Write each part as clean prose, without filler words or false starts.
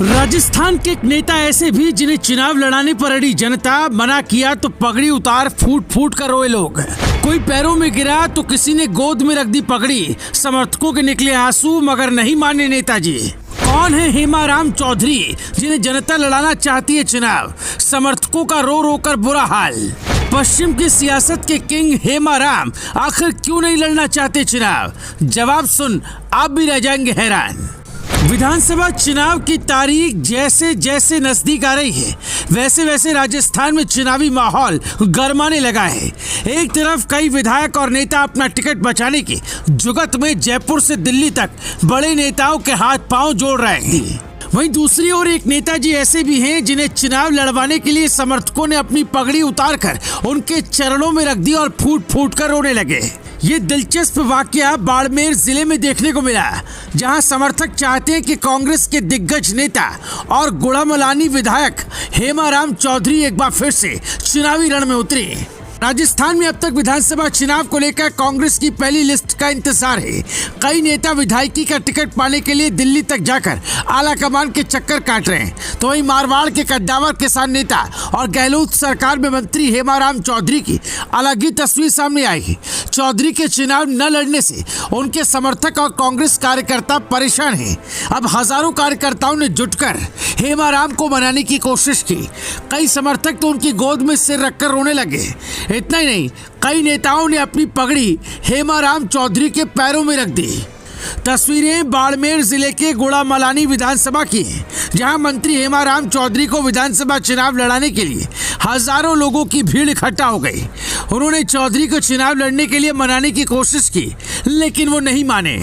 राजस्थान के एक नेता ऐसे भी जिन्हें चुनाव लड़ाने पर अड़ी जनता मना किया तो पगड़ी उतार फूट फूट कर रोए लोग। कोई पैरों में गिरा तो किसी ने गोद में रख दी पगड़ी। समर्थकों के निकले आंसू मगर नहीं माने नेताजी। कौन है हेमाराम चौधरी जिन्हें जनता लड़ाना चाहती है चुनाव? समर्थकों का रो रो कर बुरा हाल। पश्चिम की सियासत के किंग हेमाराम आखिर क्यों नहीं लड़ना चाहते चुनाव? जवाब सुन आप भी रह जाएंगे हैरान। विधानसभा चुनाव की तारीख जैसे जैसे नजदीक आ रही है वैसे वैसे राजस्थान में चुनावी माहौल गरमाने लगा है। एक तरफ कई विधायक और नेता अपना टिकट बचाने की जुगत में जयपुर से दिल्ली तक बड़े नेताओं के हाथ पांव जोड़ रहे हैं। वहीं दूसरी ओर एक नेताजी ऐसे भी हैं जिन्हें चुनाव लड़वाने के लिए समर्थकों ने अपनी पगड़ी उतारकर उनके चरणों में रख दी और फूट फूट कर रोने लगे। ये दिलचस्प वाकया बाड़मेर जिले में देखने को मिला, जहां समर्थक चाहते हैं कि कांग्रेस के दिग्गज नेता और गुड़ामलानी विधायक हेमाराम चौधरी एक बार फिर से चुनावी रण में उतरे। राजस्थान में अब तक विधानसभा चुनाव को लेकर कांग्रेस की पहली लिस्ट का इंतजार है। कई नेता विधायकी का टिकट पाने के लिए दिल्ली तक जाकर आला कमान के चक्कर काट रहे हैं, तो वहीं मारवाड़ के कद्दावर किसान नेता और गहलोत सरकार में मंत्री हेमाराम चौधरी की अलग ही तस्वीर सामने आई। चौधरी के चुनाव न लड़ने से उनके समर्थक और कांग्रेस कार्यकर्ता परेशान हैं। अब हजारों कार्यकर्ताओं ने जुटकर हेमाराम को मनाने की कोशिश की। कई समर्थक तो उनकी गोद में सिर रखकर रोने लगे। इतना ही नहीं, कई नेताओं ने अपनी पगड़ी हेमाराम चौधरी के पैरों में रख दी। तस्वीरें बाड़मेर जिले के गुड़ामलानी विधानसभा की हैं, जहां मंत्री हेमाराम चौधरी को विधानसभा चुनाव लड़ाने के लिए हजारों लोगों की भीड़ इकट्ठा हो गई। उन्होंने चौधरी को चुनाव लड़ने के लिए मनाने की कोशिश की, लेकिन वो नहीं माने।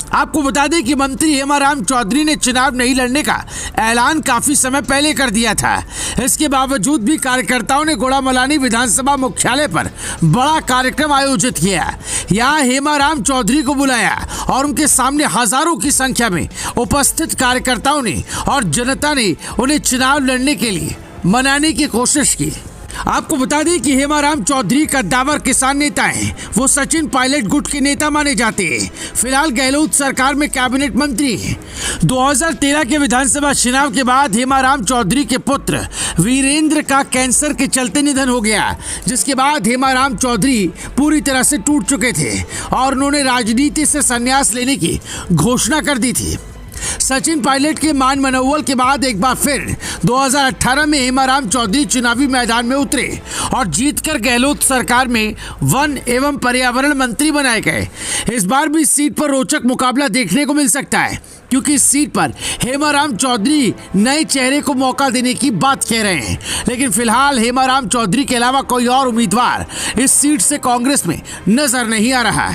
आपको बता दें कि मंत्री हेमाराम चौधरी ने चुनाव नहीं लड़ने का ऐलान काफी समय पहले कर दिया था। इसके बावजूद भी कार्यकर्ताओं ने गुड़ामलानी विधानसभा मुख्यालय पर बड़ा कार्यक्रम आयोजित किया। यहाँ हेमाराम चौधरी को बुलाया और उनके सामने हजारों की संख्या में उपस्थित कार्यकर्ताओं ने और जनता ने उन्हें चुनाव लड़ने के लिए मनाने की कोशिश की। आपको बता दें कि हेमाराम चौधरी कद्दावर किसान नेता हैं। वो सचिन पायलट गुट के नेता माने जाते हैं। फिलहाल गहलोत सरकार में कैबिनेट मंत्री हैं। 2013 के विधानसभा चुनाव के बाद हेमाराम चौधरी के पुत्र वीरेंद्र का कैंसर के चलते निधन हो गया, जिसके बाद हेमाराम चौधरी पूरी तरह से टूट चुके थे और उन्होंने राजनीति से संन्यास लेने की घोषणा कर दी थी। सचिन पायलट के मान मनोबल के बाद एक बार फिर 2018 में हेमाराम चौधरी चुनावी मैदान में उतरे और जीतकर गहलोत सरकार में वन एवं पर्यावरण मंत्री बनाए गए। इस बार भी इस सीट पर रोचक मुकाबला देखने को मिल सकता है, क्योंकि इस सीट पर हेमाराम चौधरी नए चेहरे को मौका देने की बात कह रहे हैं। लेकिन फिलहाल हेमाराम चौधरी के अलावा कोई और उम्मीदवार इस सीट से कांग्रेस में नजर नहीं आ रहा।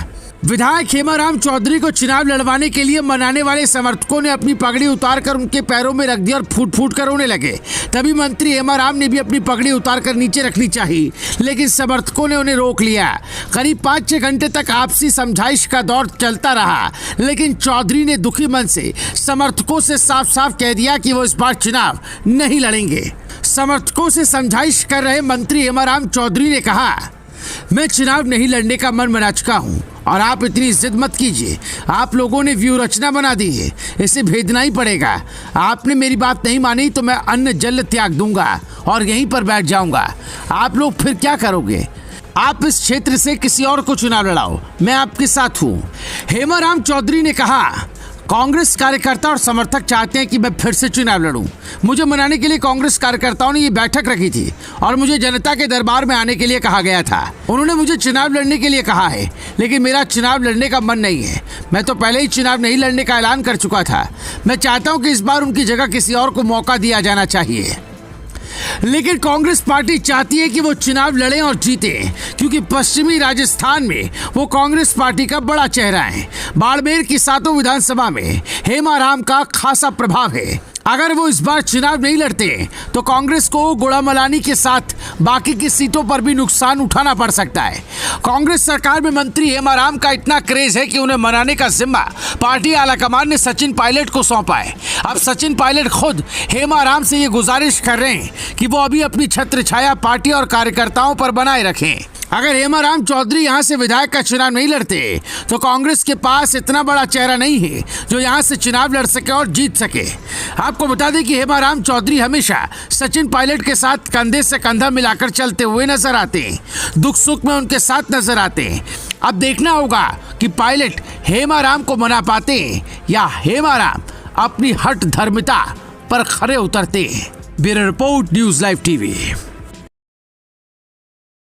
विधायक हेमाराम चौधरी को चुनाव लड़वाने के लिए मनाने वाले समर्थकों ने अपनी पगड़ी उतारकर उनके पैरों में रख दी और फूट फूट कर रोने लगे। तभी मंत्री हेमाराम ने भी अपनी पगड़ी उतारकर नीचे रखनी चाहिए, लेकिन समर्थकों ने उन्हें रोक लिया। करीब 5-6 घंटे तक आपसी समझाइश का दौर चलता रहा, लेकिन चौधरी ने दुखी मन से समर्थकों से साफ साफ कह दिया कि वो इस बार चुनाव नहीं लड़ेंगे। समर्थकों से समझाइश कर रहे मंत्री हेमाराम चौधरी ने कहा, मैं चुनाव नहीं लड़ने का मन बना चुका हूं और आप इतनी जिद मत कीजिए। आप लोगों ने व्यू रचना बना दी है, इसे भेदना ही पड़ेगा। आपने मेरी बात नहीं मानी तो मैं अन्न जल त्याग दूंगा और यहीं पर बैठ जाऊंगा। आप लोग फिर क्या करोगे? आप इस क्षेत्र से किसी और को चुनाव लड़ाओ, मैं आपके साथ हूँ। हेमाराम चौधरी ने कहा, कांग्रेस कार्यकर्ता और समर्थक चाहते हैं कि मैं फिर से चुनाव लड़ूं। मुझे मनाने के लिए कांग्रेस कार्यकर्ताओं ने ये बैठक रखी थी और मुझे जनता के दरबार में आने के लिए कहा गया था। उन्होंने मुझे चुनाव लड़ने के लिए कहा है, लेकिन मेरा चुनाव लड़ने का मन नहीं है। मैं तो पहले ही चुनाव नहीं लड़ने का ऐलान कर चुका था। मैं चाहता हूँ कि इस बार उनकी जगह किसी और को मौका दिया जाना चाहिए। लेकिन कांग्रेस पार्टी चाहती है कि वो चुनाव लड़ें और जीतें, क्योंकि पश्चिमी राजस्थान में वो कांग्रेस पार्टी का बड़ा चेहरा है। बाड़मेर की 7 विधानसभा में हेमाराम का खासा प्रभाव है। अगर वो इस बार चुनाव नहीं लड़ते तो कांग्रेस को गुड़ामलानी के साथ बाकी की सीटों पर भी नुकसान उठाना पड़ सकता है। कांग्रेस सरकार में मंत्री हेमाराम का इतना क्रेज है कि उन्हें मनाने का जिम्मा पार्टी आलाकमान ने सचिन पायलट को सौंपा है। अब सचिन पायलट खुद हेमाराम से ये गुजारिश कर रहे हैं कि वो अभी अपनी छत्र छाया पार्टी और कार्यकर्ताओं पर बनाए रखें। अगर हेमाराम चौधरी यहाँ से विधायक का चुनाव नहीं लड़ते तो कांग्रेस के पास इतना बड़ा चेहरा नहीं है जो यहाँ से चुनाव लड़ सके और जीत सके। आपको बता दें कि हेमाराम चौधरी हमेशा सचिन पायलट के साथ कंधे से कंधा मिलाकर चलते हुए नजर आते हैं, दुख सुख में उनके साथ नजर आते हैं। अब देखना होगा कि पायलट हेमाराम को मना पाते हैं या हेमाराम अपनी हठ धर्मिता पर खरे उतरते हैं। Bureau report, news live TV.